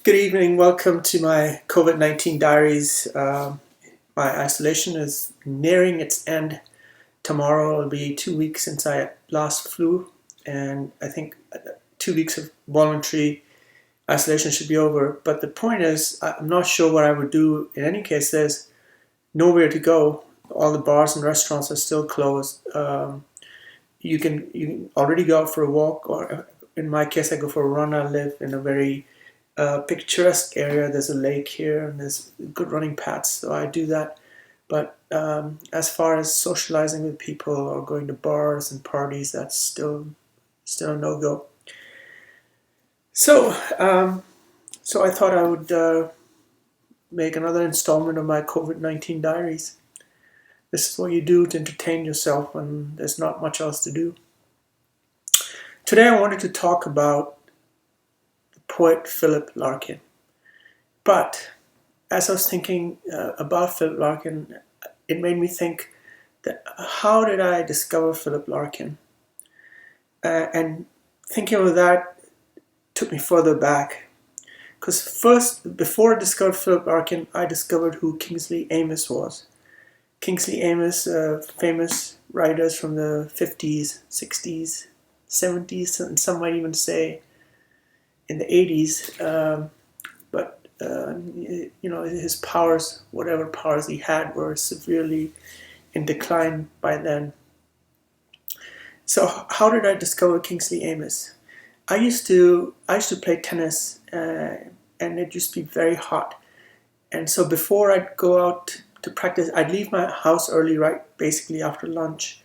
Good evening. Welcome to my COVID-19 diaries. My isolation is nearing its end. Tomorrow will be 2 weeks since I last flew, and I think 2 weeks of voluntary isolation should be over. But the point is, I'm not sure what I would do. In any case, there's nowhere to go. All the bars and restaurants are still closed. You can already go out for a walk, or in my case, I go for a run. I live in a very picturesque area. There's a lake here and there's good running paths, so I do that. But as far as socializing with people or going to bars and parties, that's still a no-go. So so I thought I would make another installment of my COVID-19 diaries. This is what you do to entertain yourself when there's not much else to do. Today I wanted to talk about poet Philip Larkin. But as I was thinking about Philip Larkin, it made me think that how did I discover Philip Larkin? And thinking of that took me further back. Because first, before I discovered Philip Larkin, I discovered who Kingsley Amis was. Kingsley Amis, famous writers from the 50s, 60s, 70s, and some might even say in the 80s, but his powers, whatever powers he had, were severely in decline by then. So how did I discover Kingsley Amis? I used to play tennis, and it used to be very hot, and so before I'd go out to practice, I'd leave my house early, right, basically after lunch,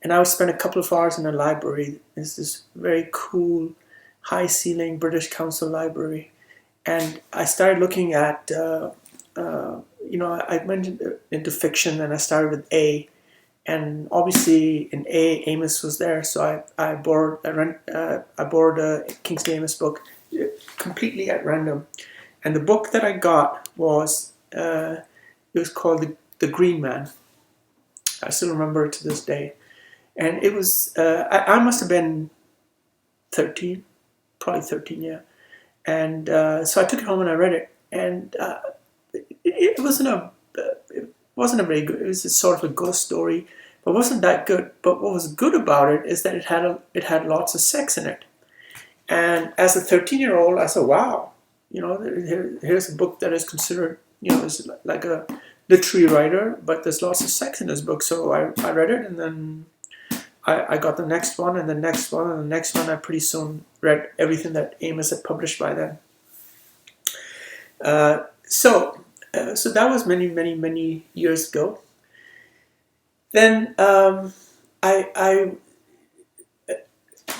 and I would spend a couple of hours in a library. It's this very cool, high-ceiling British Council library, and I started looking at, I went into fiction, and I started with A, and obviously in A, Amos was there, so I borrowed a Kingsley Amis book completely at random, and the book that I got was it was called The Green Man. I still remember it to this day, and it was I must have been 13. Probably 13, yeah. And so I took it home and I read it, and it wasn't a very good. It was a sort of a ghost story, but it wasn't that good. But what was good about it is that it had lots of sex in it. And as a 13-year-old, I said, "Wow, here's a book that is considered, is like a literary writer, but there's lots of sex in this book." So I read it, and then I got the next one, and the next one, and the next one. I pretty soon read everything that Amos had published by then. So that was many, many, many years ago. Then I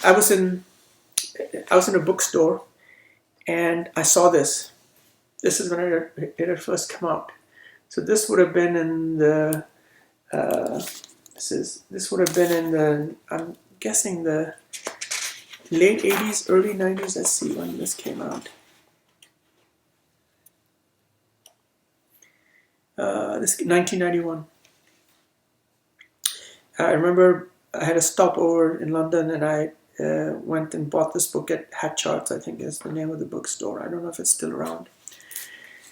was in a bookstore, and I saw this. This is when it had first come out. So this would have been in the. This would have been in the, I'm guessing, the late 80s, early 90s. Let's see when this came out. This 1991. I remember I had a stopover in London, and I went and bought this book at Hatchards, I think is the name of the bookstore. I don't know if it's still around.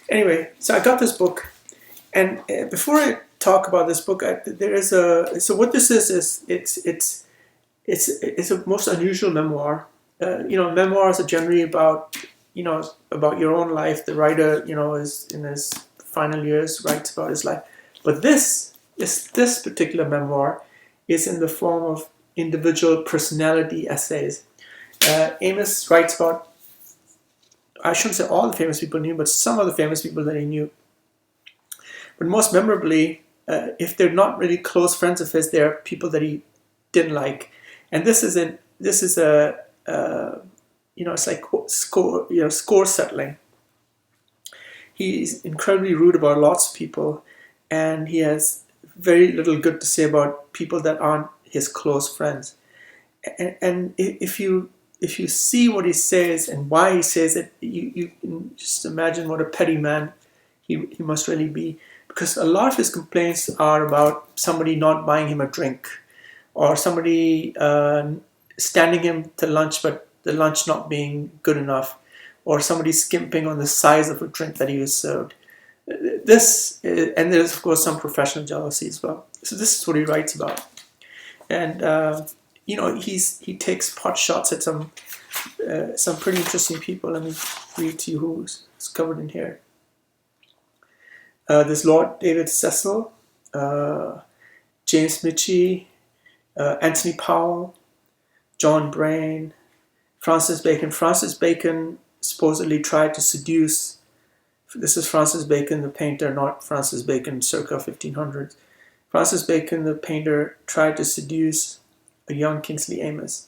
Anyway, so I got this book, and before I talk about this book, so what this is it's a most unusual memoir. Memoirs are generally about your own life. The writer, is in his final years, writes about his life. But this particular memoir is in the form of individual personality essays. Amos writes about, I shouldn't say all the famous people he knew, but some of the famous people that he knew. But most memorably, if they're not really close friends of his, they're people that he didn't like. And this is it's like score settling. He's incredibly rude about lots of people, and he has very little good to say about people that aren't his close friends. And if you see what he says and why he says it, you can just imagine what a petty man he must really be. Because a lot of his complaints are about somebody not buying him a drink, or somebody standing him to lunch, but the lunch not being good enough, or somebody skimping on the size of a drink that he was served. This, and there's of course some professional jealousy as well. So this is what he writes about, and he takes pot shots at some pretty interesting people. Let me read to you who's covered in here. There's Lord David Cecil, James Mitchie, Anthony Powell, John Brain, Francis Bacon. Francis Bacon supposedly tried to seduce. This is Francis Bacon, the painter, not Francis Bacon circa 1500s. Francis Bacon, the painter, tried to seduce a young Kingsley Amis.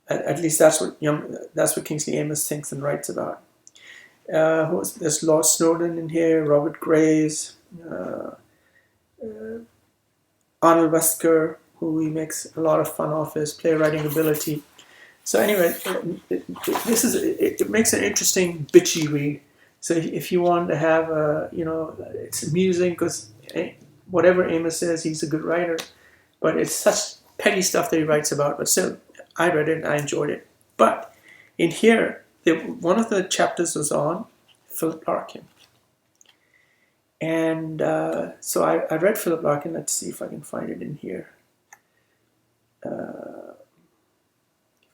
At least that's what Kingsley Amis thinks and writes about. There's Lord Snowdon in here, Robert Graves, Arnold Wesker, who he makes a lot of fun of his playwriting ability. So anyway, it makes an interesting bitchy read. So if you want to have it's amusing because whatever Amos says, he's a good writer, but it's such petty stuff that he writes about. But still, I read it and I enjoyed it. But in here, one of the chapters was on Philip Larkin. And so I read Philip Larkin. Let's see if I can find it in here.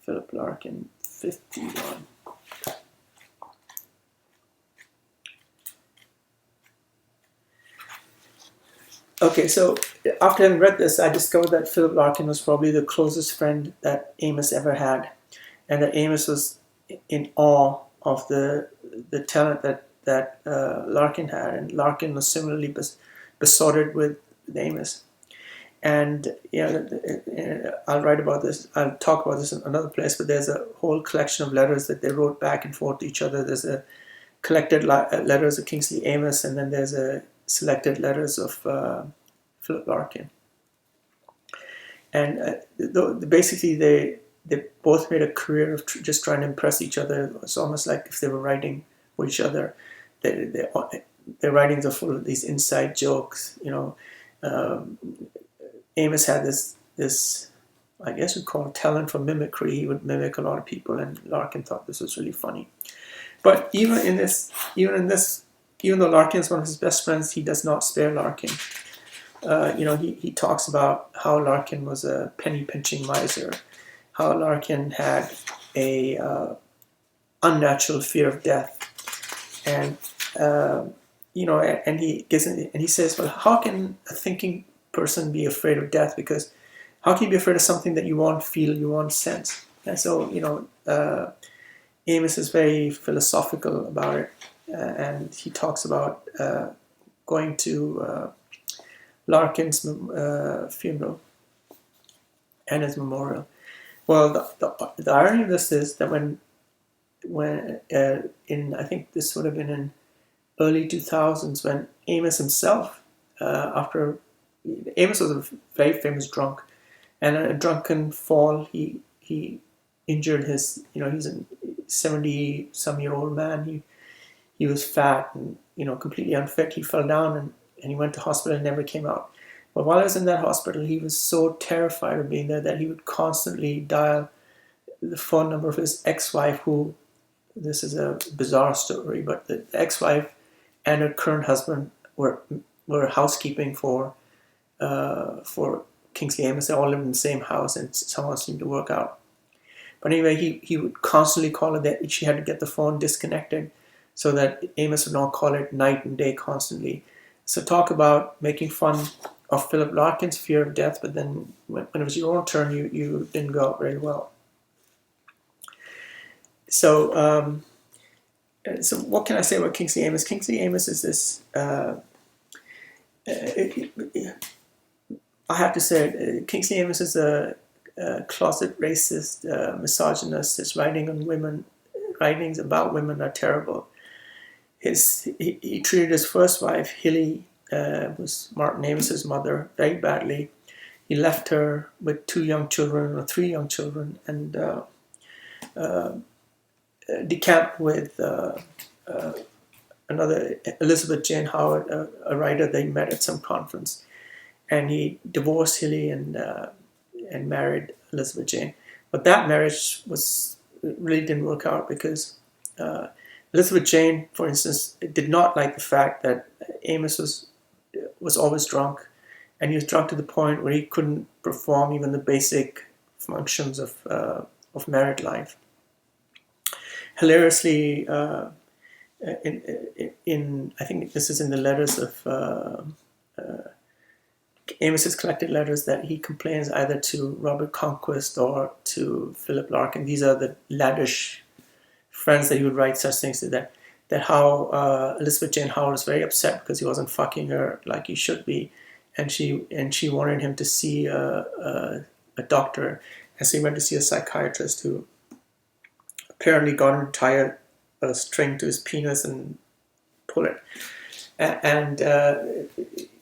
Philip Larkin, 51. Okay, so after having read this, I discovered that Philip Larkin was probably the closest friend that Amos ever had, and that Amos was in awe of the talent that Larkin had, and Larkin was similarly besotted with Amos. And I'll write about this. I'll talk about this in another place. But there's a whole collection of letters that they wrote back and forth to each other. There's a collected letters of Kingsley Amis, and then there's a selected letters of Philip Larkin. And basically, they both made a career of just trying to impress each other. It's almost like if they were writing for each other. Their writings are full of these inside jokes. Amos had this I guess we'd call it talent for mimicry. He would mimic a lot of people, and Larkin thought this was really funny. But even though Larkin is one of his best friends, he does not spare Larkin. He talks about how Larkin was a penny-pinching miser, how Larkin had a unnatural fear of death, and he says, well, how can a thinking person be afraid of death? Because how can you be afraid of something that you won't feel, you won't sense? And so, Amos is very philosophical about it, and he talks about going to Larkin's funeral and his memorial. Well, the irony of this is that when I think this would have been in early 2000s, when Amos himself, Amos was a very famous drunk, and in a drunken fall, he injured his, he's a 70-some-year-old man. He was fat and, completely unfit. He fell down and he went to hospital and never came out. But while I was in that hospital, he was so terrified of being there that he would constantly dial the phone number of his ex-wife, who, this is a bizarre story, but the ex-wife and her current husband were housekeeping for Kingsley Amis. They all lived in the same house, and somehow seemed to work out. But anyway, he would constantly call her. That she had to get the phone disconnected so that Amos would not call it night and day constantly. So talk about making fun of Philip Larkin's fear of death, but then when it was your own turn, you didn't go out very well. So what can I say about Kingsley Amis? Kingsley Amis is this. I have to say, Kingsley Amis is a closet racist, misogynist. His writings about women are terrible. He treated his first wife, Hilly, was Martin Amis's mother, very badly. He left her with 3 young children, and decamped with another Elizabeth Jane Howard, a writer they met at some conference. And he divorced Hilly and married Elizabeth Jane. But that marriage really didn't work out because Elizabeth Jane, for instance, did not like the fact that Amos was always drunk, and he was drunk to the point where he couldn't perform even the basic functions of married life. Hilariously, in I think this is in the letters of Amos's collected letters, that he complains either to Robert Conquest or to Philip Larkin. These are the laddish friends that he would write such things to, that how Elizabeth Jane Howard was very upset because he wasn't fucking her like he should be, and she wanted him to see a doctor, and so he went to see a psychiatrist who apparently got him to tie a string to his penis and pull it, and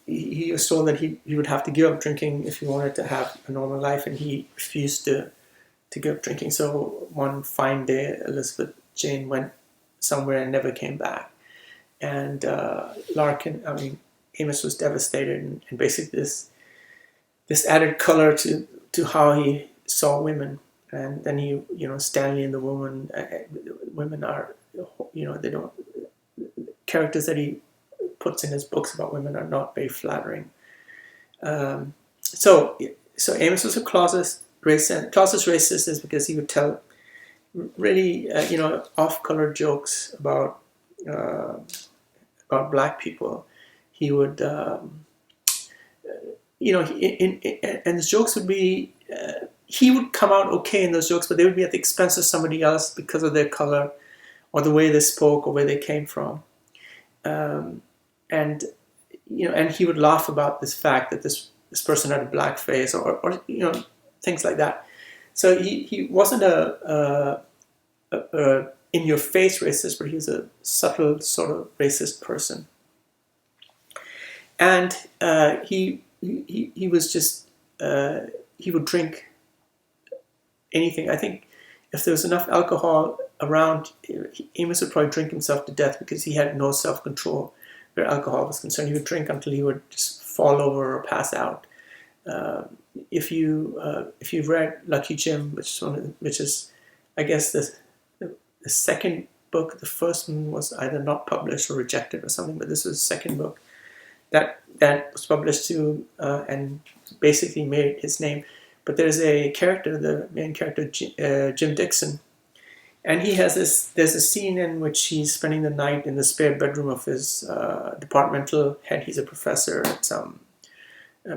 he was told that he would have to give up drinking if he wanted to have a normal life, and he refused to give up drinking. So one fine day, Elizabeth Jane went somewhere and never came back. And Amos was devastated, and basically this added color to how he saw women. And then Stanley and the woman, women are, they don't, characters that he puts in his books about women are not very flattering. So Amos was a classist racist. Classist racist is because he would tell really off-color jokes about black people. He would and his jokes would be he would come out okay in those jokes, but they would be at the expense of somebody else because of their color or the way they spoke or where they came from. And he would laugh about this fact that this person had a black face or things like that. So he wasn't a in-your-face racist, but he was a subtle sort of racist person. And he was just he would drink anything. I think if there was enough alcohol around, Amos would probably drink himself to death because he had no self-control where alcohol was concerned. He would drink until he would just fall over or pass out. If you've read Lucky Jim, which is I guess the second book, the first one was either not published or rejected or something, but this was the second book that was published too, and basically made his name. But there's a character, the main character, Jim Dixon, and there's a scene in which he's spending the night in the spare bedroom of his departmental head. He's a professor at some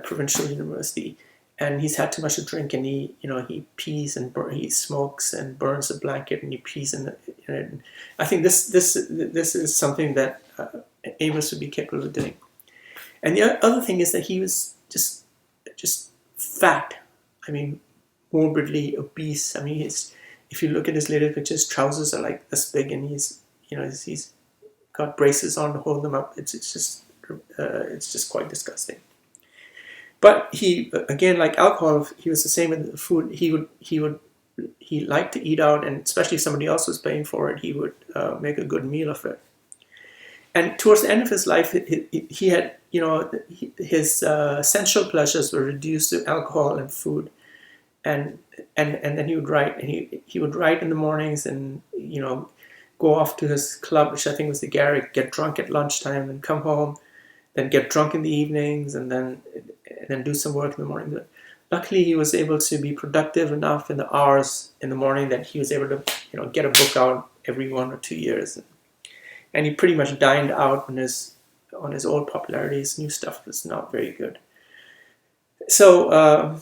provincial university, and he's had too much to drink, and he pees and he smokes and burns a blanket, and he pees in it. I think this is something that Amos would be capable of doing. And the other thing is that he was just fat. I mean, morbidly obese. I mean, if you look at his later pictures, trousers are like this big, and he's got braces on to hold them up. It's just quite disgusting. But he, again, like alcohol, he was the same with the food. He liked to eat out, and especially if somebody else was paying for it, he would make a good meal of it. And towards the end of his life, he had, his sensual pleasures were reduced to alcohol and food, and then he would write, and he would write in the mornings, and go off to his club, which I think was the Garrick, get drunk at lunchtime, and come home, then get drunk in the evenings, and then do some work in the morning. But luckily, he was able to be productive enough in the hours in the morning that he was able to, get a book out every 1 or 2 years. And he pretty much dined out on his old popularity. His new stuff was not very good. So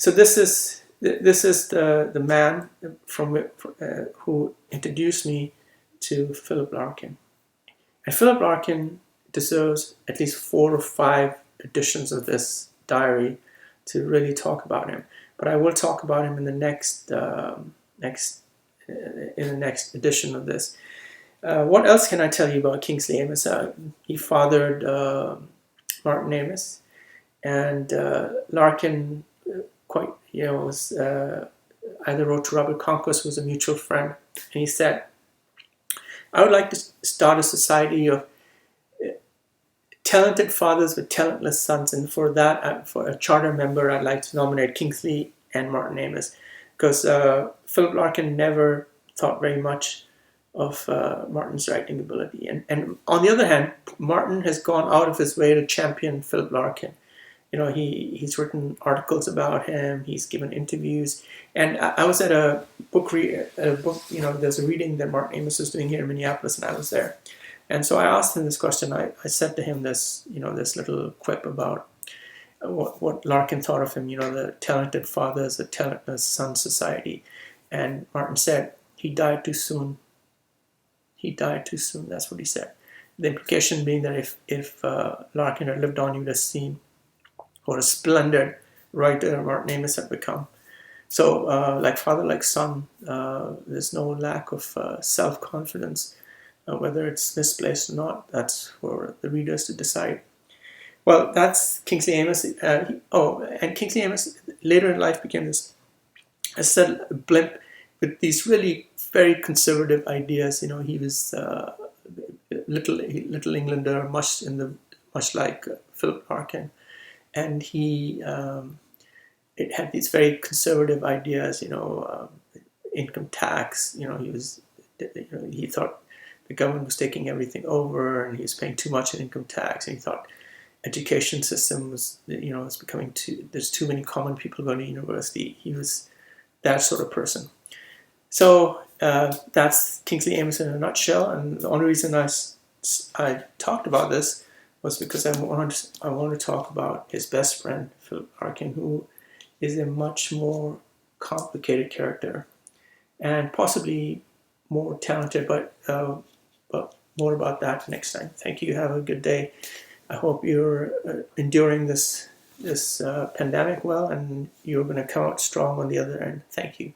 this is the man who introduced me to Philip Larkin. And Philip Larkin deserves at least 4 or 5 editions of this diary to really talk about him. But I will talk about him in the next edition of this. What else can I tell you about Kingsley Amis? He fathered Martin Amis, and Larkin was either wrote to Robert Conquest, who was a mutual friend, and he said, "I would like to start a society of talented fathers with talentless sons, and for that, for a charter member, I'd like to nominate Kingsley and Martin Amis, because Philip Larkin never thought very much Martin's writing ability. And on the other hand, Martin has gone out of his way to champion Philip Larkin. He's written articles about him. He's given interviews. And I was at a book, there's a reading that Martin Amis was doing here in Minneapolis, and I was there. And so I asked him this question. I said to him this little quip about what Larkin thought of him, the talented fathers, the talentless son society. And Martin said, he died too soon. He died too soon. That's what he said. The implication being that if Larkin had lived on, you would have seen what a splendid writer Martin Amis had become. So, like father, like son, there's no lack of self-confidence. Whether it's misplaced or not, that's for the readers to decide. Well, that's Kingsley Amis. And Kingsley Amis later in life became this, as I said, a blimp with these really very conservative ideas. He was little Englander, much like Philip Larkin, and he it had these very conservative ideas. Income tax. He thought the government was taking everything over, and he was paying too much in income tax, and he thought education system was, it's becoming there's too many common people going to university. He was that sort of person. So that's Kingsley Amis in a nutshell. And the only reason I talked about this was because I wanted to talk about his best friend, Philip Larkin, who is a much more complicated character and possibly more talented, but more about that next time. Thank you. Have a good day. I hope you're enduring this pandemic well, and you're going to come out strong on the other end. Thank you.